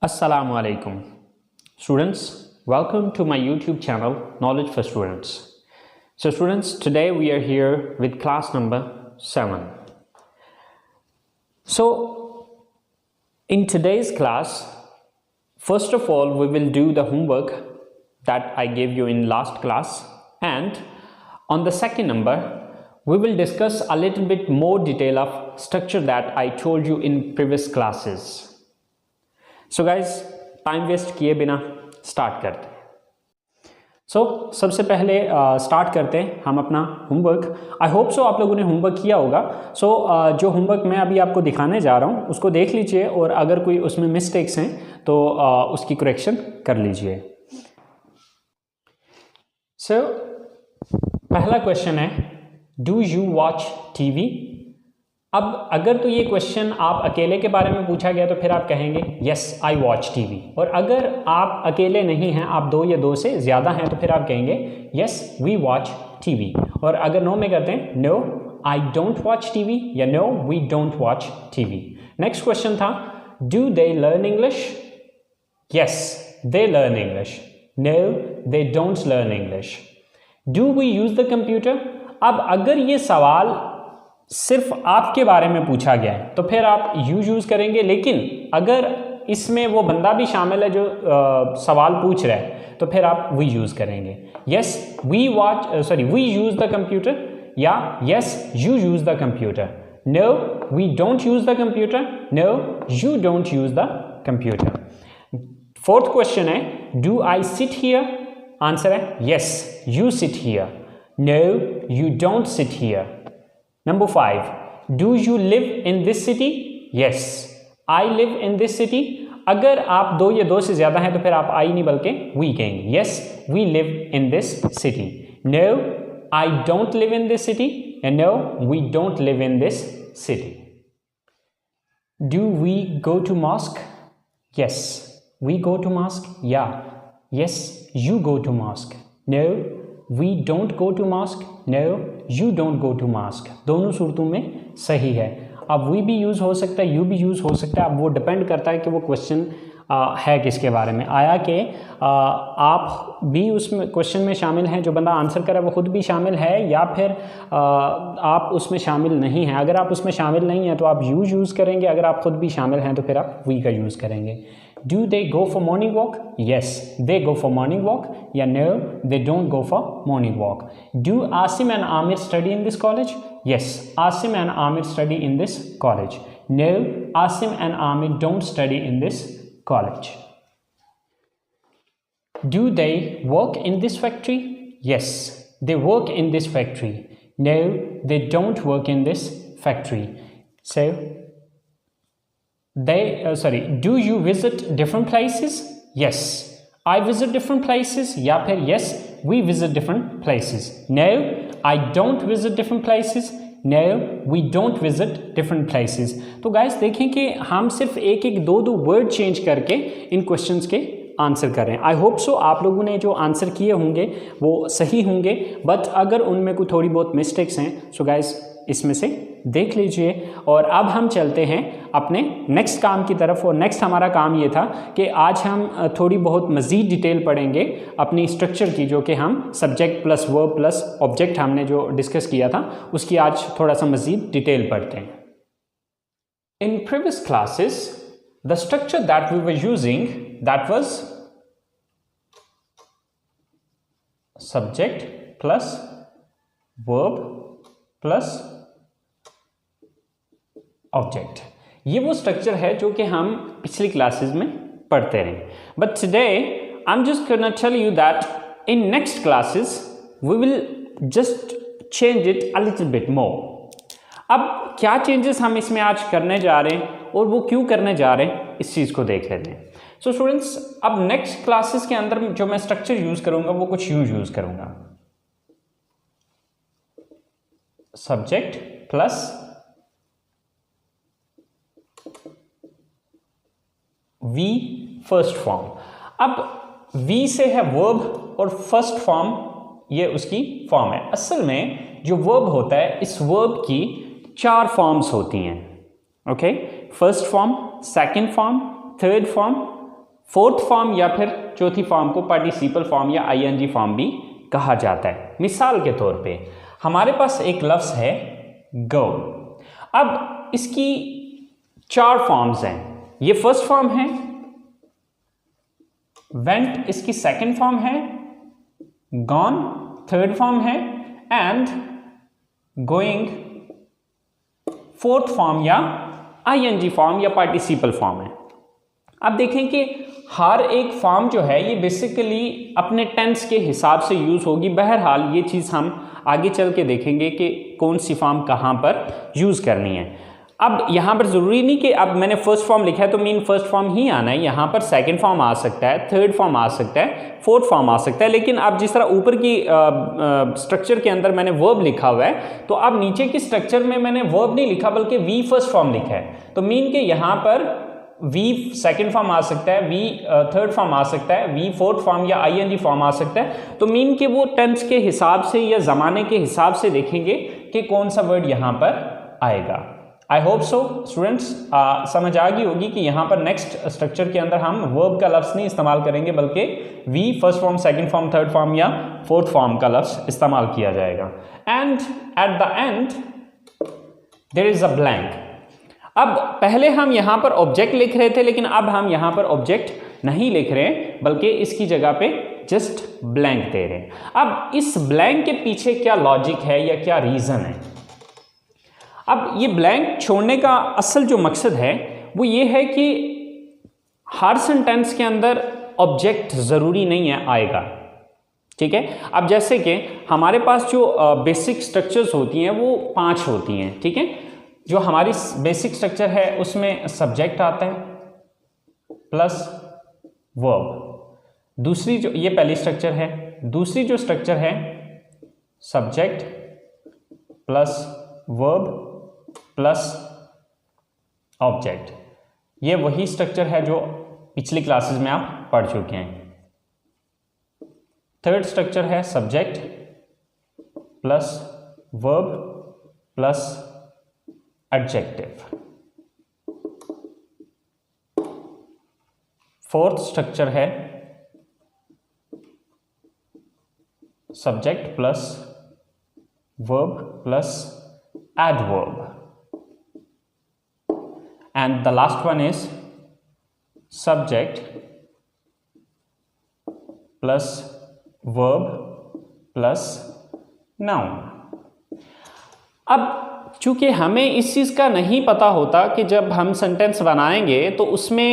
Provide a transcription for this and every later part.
Assalamu alaikum. Students, welcome to my YouTube channel Knowledge for Students. So students, today we are here with class number 7. So in today's class, first of all we will do the homework that I gave you in last class, and on the second number we will discuss a little bit more detail of structure that I told you in previous classes. So guys time waste किए बिना start करते हैं। सबसे पहले start करते हैं हम अपना होमवर्क। आई होप सो आप लोगों ने होमवर्क किया होगा। जो होमवर्क मैं अभी आपको दिखाने जा रहा हूँ उसको देख लीजिए, और अगर कोई उसमें मिस्टेक्स हैं तो उसकी करेक्शन कर लीजिए। पहला क्वेश्चन है, डू यू वॉच टीवी? अब अगर तो ये क्वेश्चन आप अकेले के बारे में पूछा गया तो फिर आप कहेंगे यस आई वॉच टीवी, और अगर आप अकेले नहीं हैं, आप दो या दो से ज़्यादा हैं, तो फिर आप कहेंगे यस वी वॉच टीवी। और अगर नो में करते हैं no I don't watch TV या no we don't watch TV. Next question था, do they learn English? Yes they learn English, no they don't learn English. Do we use the computer? अब अगर ये सवाल सिर्फ आपके बारे में पूछा गया है तो फिर आप यू यूज़ करेंगे, लेकिन अगर इसमें वो बंदा भी शामिल है जो सवाल पूछ रहा है तो फिर आप वी यूज़ करेंगे। Yes we use the computer या yes you use the computer. No we don't use the computer, no you don't use the computer. Fourth question है, do I sit here? Answer है yes you sit here, no you don't sit here. Number 5, do you live in this city? Yes, I live in this city. अगर आप दो या दो से ज़्यादा हैं तो फिर आप I नहीं बल्कि we कहेंगे। Yes, we live in this city. No, I don't live in this city. And no, we don't live in this city. Do we go to mosque? Yes, we go to mosque. Yeah. Yes, you go to mosque. No, we don't go to mosque. No, you don't go to mosque. दोनों सूरतों में सही है। अब we भी use हो सकता है, you भी यूज़ हो सकता है। अब वो डिपेंड करता है कि वो क्वेश्चन है किसके बारे में आया, कि आप भी उसमें क्वेश्चन में शामिल हैं, जो बंदा आंसर करे वो खुद भी शामिल है, या फिर आप उसमें शामिल नहीं हैं। अगर आप उसमें शामिल नहीं हैं तो आप यू यूज़ करेंगे, अगर आप खुद भी शामिल हैं तो फिर आप वी का यूज़ करेंगे। Do they go for morning walk? Yes, they go for morning walk. या no, they don't go for morning walk. Do Asim and Amir study in this college? Yes, Asim and Amir study in this college. No, Asim and Amir don't study in this college. Do they work in this factory? Yes, they work in this factory. No, they don't work in this factory. So do you visit different places? Yes, I visit different places. या फिर yes, we visit different places. No, I don't visit different places. No, we don't visit different places. तो guys देखें कि हम सिर्फ एक एक दो वर्ड चेंज करके इन क्वेश्चंस के आंसर करें। आई होप सो आप लोगों ने जो आंसर किए होंगे वो सही होंगे, बट अगर उनमें कोई थोड़ी बहुत मिस्टेक्स हैं सो गाइस इसमें से देख लीजिए। और अब हम चलते हैं अपने नेक्स्ट काम की तरफ, और नेक्स्ट हमारा काम ये था कि आज हम थोड़ी बहुत मज़ीद डिटेल पढ़ेंगे अपनी स्ट्रक्चर की, जो कि हम subject plus verb plus object हमने जो डिस्कस किया था उसकी आज थोड़ा सा मज़ीद डिटेल पढ़ते हैं। In previous classes the structure that we were using that was subject plus verb plus object. ये वो स्ट्रक्चर है जो कि हम पिछली क्लासेस में पढ़ते रहे, but today I am just gonna tell you that in next classes we will just change it a little bit more. अब क्या चेंजेस हम इसमें आज करने जा रहे हैं और वो क्यों करने जा रहे हैं, इस चीज़ को देख लेते हैं। सो स्टूडेंट्स, अब नेक्स्ट क्लासेस के अंदर जो मैं स्ट्रक्चर यूज़ करूँगा वो कुछ यूज़ करूँगा, subject plus V first form. अब वी से है वर्ब और फर्स्ट फॉर्म ये उसकी फॉर्म है। असल में जो वर्ब होता है, इस वर्ब की 4 फॉर्म्स होती हैं। Okay, first form, second form, third form fourth form या फिर चौथी फॉर्म को पार्टिसिपल फॉर्म या आईएनजी फॉर्म भी कहा जाता है। मिसाल के तौर पे हमारे पास एक लफ्ज़ है गो। अब इसकी 4 फॉर्म्स हैं। ये फर्स्ट फॉर्म है, वेंट इसकी सेकंड फॉर्म है, गॉन थर्ड फॉर्म है एंड गोइंग फोर्थ फॉर्म या आईएनजी फॉर्म या पार्टिसिपल फॉर्म है। अब देखें कि हर एक फॉर्म जो है ये बेसिकली अपने टेंस के हिसाब से यूज़ होगी। बहरहाल ये चीज़ हम आगे चल के देखेंगे कि कौन सी फॉर्म कहाँ पर यूज़ करनी है। अब यहाँ पर ज़रूरी नहीं कि अब मैंने फर्स्ट फॉर्म लिखा है तो मीन फर्स्ट फॉर्म ही आना है। यहाँ पर सेकंड फॉर्म आ सकता है, थर्ड फॉर्म आ सकता है, फोर्थ फॉर्म आ सकता है। लेकिन अब जिस तरह ऊपर की स्ट्रक्चर के अंदर मैंने वर्ब लिखा हुआ है, तो अब नीचे की स्ट्रक्चर में मैंने वर्ब नहीं लिखा बल्कि वी फर्स्ट फॉर्म लिखा है। तो मीन के यहाँ पर वी सेकंड फॉर्म आ सकता है, वी थर्ड फॉर्म आ सकता है, वी फोर्थ फॉर्म या आईएनजी फॉर्म आ सकता है। तो मीन के वो टेंस के हिसाब से या ज़माने के हिसाब से देखेंगे कि कौन सा वर्ड यहाँ पर आएगा। आई होप सो स्टूडेंट्स समझ आ गई होगी कि यहाँ पर नेक्स्ट स्ट्रक्चर के अंदर हम वर्ब का लफ्ज़ नहीं इस्तेमाल करेंगे बल्कि V first form, second form, third form या फोर्थ फॉर्म का लफ्ज़ इस्तेमाल किया जाएगा। And at the end there is a blank. अब पहले हम यहाँ पर ऑब्जेक्ट लिख रहे थे, लेकिन अब हम यहाँ पर ऑब्जेक्ट नहीं लिख रहे हैं बल्कि इसकी जगह पे जस्ट ब्लैंक दे रहे हैं। अब इस ब्लैंक के पीछे क्या लॉजिक है या क्या रीज़न है? अब ये ब्लैंक छोड़ने का असल जो मकसद है वो ये है कि हर सेंटेंस के अंदर ऑब्जेक्ट ज़रूरी नहीं है आएगा, ठीक है। अब जैसे कि हमारे पास जो बेसिक स्ट्रक्चर्स होती हैं वो 5 होती हैं, ठीक है। जो हमारी बेसिक स्ट्रक्चर है उसमें सब्जेक्ट आता है प्लस वर्ब। दूसरी जो ये पहली स्ट्रक्चर है, दूसरी जो स्ट्रक्चर है subject plus verb plus object. ये वही स्ट्रक्चर है जो पिछली क्लासेस में आप पढ़ चुके हैं। थर्ड स्ट्रक्चर है subject plus verb plus adjective. Fourth structure है subject plus verb plus adverb. And the last one is subject plus verb plus noun। अब चूंकि हमें इस चीज़ का नहीं पता होता कि जब हम सेंटेंस बनाएंगे तो उसमें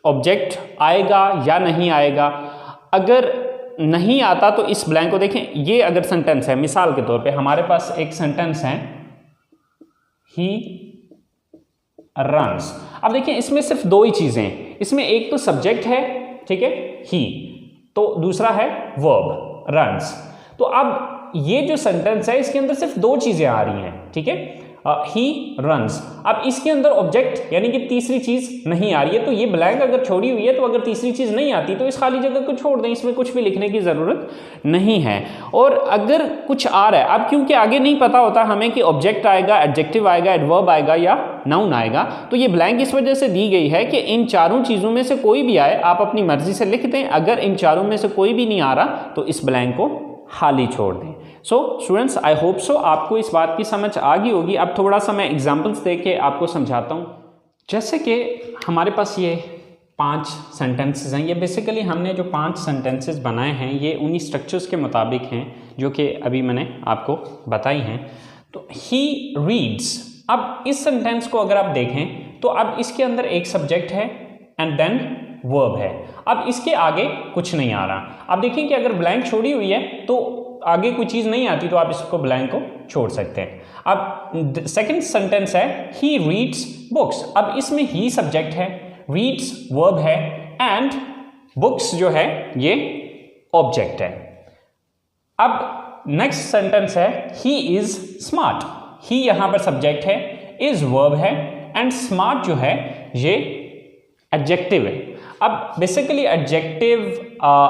ऑब्जेक्ट आएगा या नहीं आएगा। अगर नहीं आता तो इस ब्लैंक को देखें। ये अगर सेंटेंस है, मिसाल के तौर पे हमारे पास एक सेंटेंस है ही रन्स। अब देखिए इसमें सिर्फ 2 ही चीजें हैं। इसमें एक तो सब्जेक्ट है, ठीक है, ही, तो दूसरा है वर्ब रन्स। तो अब ये जो सेंटेंस है इसके अंदर सिर्फ 2 चीजें आ रही हैं, ठीक है, ही रन्स। अब इसके अंदर ऑब्जेक्ट यानी कि तीसरी चीज नहीं आ रही है। तो ये ब्लैंक अगर छोड़ी हुई है तो अगर तीसरी चीज नहीं आती तो इस खाली जगह को छोड़ दें, इसमें कुछ भी लिखने की जरूरत नहीं है। और अगर कुछ आ रहा है, अब क्योंकि आगे नहीं पता होता हमें कि ऑब्जेक्ट आएगा, एडजेक्टिव आएगा, एडवर्ब आएगा या नाउन आएगा, तो ये ब्लैंक इस वजह से दी गई है कि इन चारों चीजों में से कोई भी आए आप अपनी मर्जी से लिख दें। अगर इन चारों में से कोई भी नहीं आ रहा तो इस ब्लैंक को खाली छोड़ दें। So students I hope so आपको इस बात की समझ आ गई होगी। अब थोड़ा सा मैं एग्जांपल्स दे के आपको समझाता हूँ। जैसे कि हमारे पास ये 5 सेंटेंसेस हैं। ये बेसिकली हमने जो 5 सेंटेंसेस बनाए हैं ये उन्हीं स्ट्रक्चर्स के मुताबिक हैं जो कि अभी मैंने आपको बताई हैं। तो ही रीड्स। अब इस सेंटेंस को अगर आप देखें तो अब इसके अंदर एक सब्जेक्ट है एंड देन वर्ब है। अब इसके आगे कुछ नहीं आ रहा। अब देखिए कि अगर ब्लैंक छोड़ी हुई है तो आगे कोई चीज़ नहीं आती तो आप इसको ब्लैंक को छोड़ सकते हैं। अब सेकंड सेंटेंस है ही रीड्स बुक्स। अब इसमें ही सब्जेक्ट है, रीड्स वर्ब है एंड बुक्स जो है ये ऑब्जेक्ट है। अब नेक्स्ट सेंटेंस है ही इज स्मार्ट। ही यहां पर सब्जेक्ट है, इज वर्ब है एंड स्मार्ट जो है ये एडजेक्टिव है। अब basically adjective,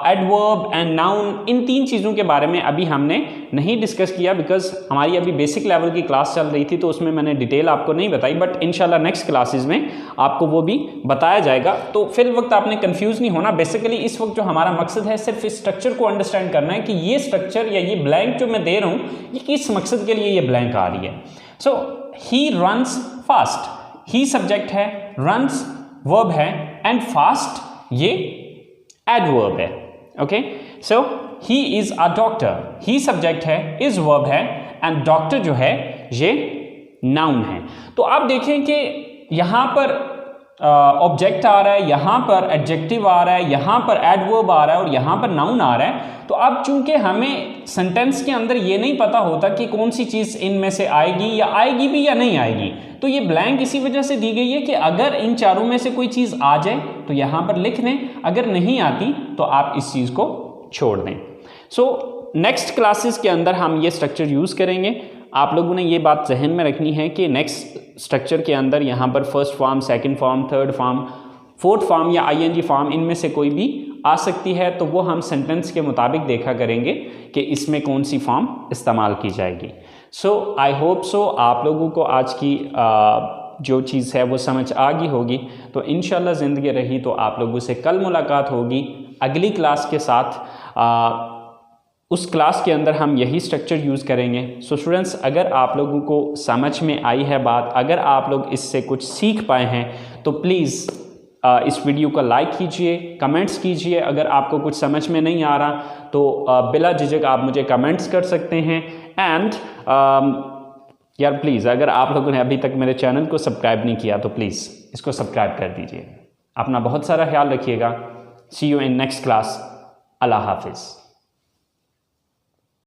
adverb and noun, इन तीन चीज़ों के बारे में अभी हमने नहीं डिस्कस किया बिकॉज हमारी अभी बेसिक लेवल की क्लास चल रही थी, तो उसमें मैंने डिटेल आपको नहीं बताई, बट इंशाल्लाह नेक्स्ट क्लासेस में आपको वो भी बताया जाएगा। तो फिर वक्त आपने कंफ्यूज नहीं होना। बेसिकली इस वक्त जो हमारा मकसद है सिर्फ इस स्ट्रक्चर को अंडरस्टैंड करना है कि ये स्ट्रक्चर या ये ब्लैंक जो मैं दे रहा हूँ ये किस मकसद के लिए ये ब्लैंक आ रही है। So he runs fast, he subject है, रन्स वर्ब है एंड फास्ट ये एडवर्ब है। Okay, so he is a doctor, he subject है, इज वर्ब है एंड डॉक्टर जो है ये नाउन है। तो आप देखें कि यहां पर ऑब्जेक्ट आ रहा है, यहां पर एडजेक्टिव आ रहा है, यहां पर एडवर्ब आ रहा है और यहां पर नाउन आ रहा है। तो अब चूंकि हमें सेंटेंस के अंदर ये नहीं पता होता कि कौन सी चीज़ इनमें से आएगी या आएगी भी या नहीं आएगी, तो ये ब्लैंक इसी वजह से दी गई है कि अगर इन चारों में से कोई चीज़ आ जाए तो यहां पर लिख दें, अगर नहीं आती तो आप इस चीज़ को छोड़ दें। सो नेक्स्ट क्लासेस के अंदर हम ये स्ट्रक्चर यूज़ करेंगे। आप लोगों ने ये बात जहन में रखनी है कि नेक्स्ट स्ट्रक्चर के अंदर यहाँ पर first form, second form, third form, fourth form या आईएनजी फॉर्म इनमें से कोई भी आ सकती है, तो वो हम सेंटेंस के मुताबिक देखा करेंगे कि इसमें कौन सी फॉर्म इस्तेमाल की जाएगी। सो आई होप सो आप लोगों को आज की जो चीज़ है वो समझ आ गई होगी। तो इंशाल्लाह ज़िंदगी रही तो आप लोगों से कल मुलाकात होगी अगली क्लास के साथ। उस क्लास के अंदर हम यही स्ट्रक्चर यूज़ करेंगे। सो स्टूडेंट्स, अगर आप लोगों को समझ में आई है बात, अगर आप लोग इससे कुछ सीख पाए हैं तो प्लीज़ इस वीडियो को लाइक कीजिए, कमेंट्स कीजिए। अगर आपको कुछ समझ में नहीं आ रहा तो बिला झिझक आप मुझे कमेंट्स कर सकते हैं। एंड यार प्लीज़, अगर आप लोगों ने अभी तक मेरे चैनल को सब्सक्राइब नहीं किया तो प्लीज़ इसको सब्सक्राइब कर दीजिए। अपना बहुत सारा ख्याल रखिएगा। सी यू इन नेक्स्ट क्लास। अल्लाह हाफिज़।